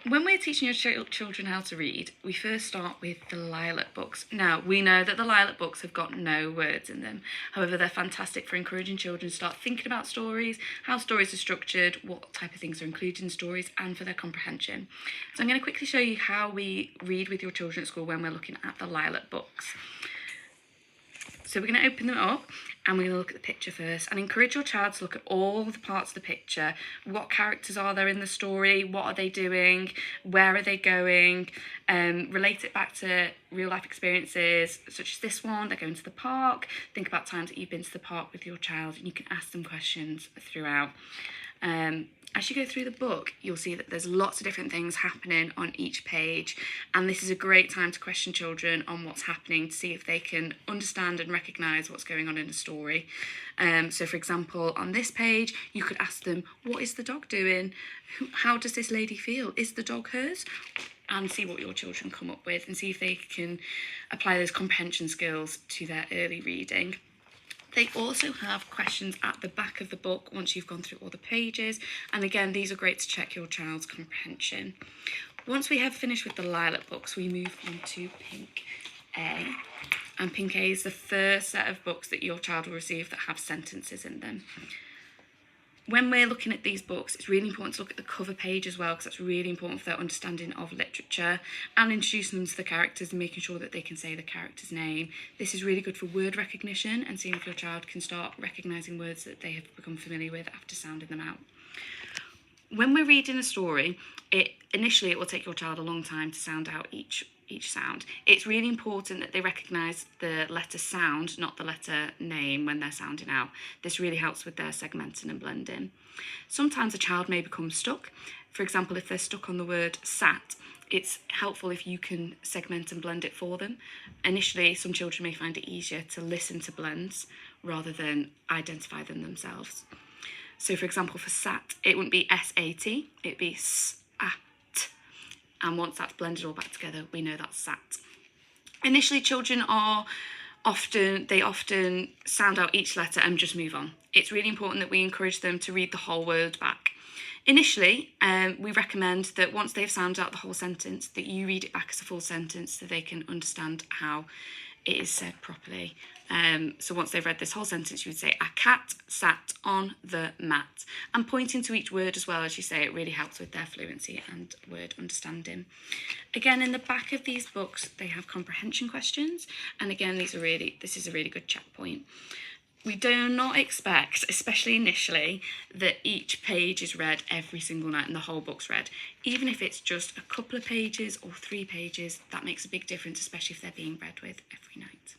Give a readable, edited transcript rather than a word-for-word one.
When we're teaching your children how to read, we first start with the Lilac books. Now, we know that the Lilac books have got no words in them. However, they're fantastic for encouraging children to start thinking about stories, how stories are structured, what type of things are included in stories, and for their comprehension. So I'm going to quickly show you how we read with your children at school when we're looking at the Lilac books. So we're going to open them up and we're going to look at the picture first and encourage your child to look at all the parts of the picture. What characters are there in the story? What are they doing? Where are they going? Relate it back to real life experiences such as this one. They're going to the park. Think about times that you've been to the park with your child and you can ask them questions throughout. As you go through the book, you'll see that there's lots of different things happening on each page, and this is a great time to question children on what's happening to see if they can understand and recognise what's going on in a story. So for example, on this page, you could ask them, what is the dog doing? How does this lady feel? Is the dog hers? And see what your children come up with and see if they can apply those comprehension skills to their early reading. They also have questions at the back of the book once you've gone through all the pages. And again, these are great to check your child's comprehension. Once we have finished with the Lilac books, we move on to Pink A. And Pink A is the first set of books that your child will receive that have sentences in them. When we're looking at these books, it's really important to look at the cover page as well, because that's really important for their understanding of literature and introducing them to the characters and making sure that they can say the character's name. This is really good for word recognition and seeing if your child can start recognising words that they have become familiar with after sounding them out. When we're reading a story, initially it will take your child a long time to sound out each sound. It's really important that they recognise the letter sound, not the letter name, when they're sounding out. This really helps with their segmenting and blending. Sometimes a child may become stuck. For example, if they're stuck on the word sat, it's helpful if you can segment and blend it for them. Initially, some children may find it easier to listen to blends rather than identify them themselves. So for example, for sat, it wouldn't be S-A-T, it'd be S-A-T. And once that's blended all back together, we know that's sat. Initially, children often sound out each letter and just move on. It's really important that we encourage them to read the whole word back. Initially, we recommend that once they've sounded out the whole sentence, that you read it back as a full sentence so they can understand how it is said properly. So once they've read this whole sentence, you would say, a cat sat on the mat. And pointing to each word as well as you say it really helps with their fluency and word understanding. Again, in the back of these books, they have comprehension questions. And again, this is a really good checkpoint. We do not expect, especially initially, that each page is read every single night and the whole book's read. Even if it's just a couple of pages or 3 pages, that makes a big difference, especially if they're being read with every night.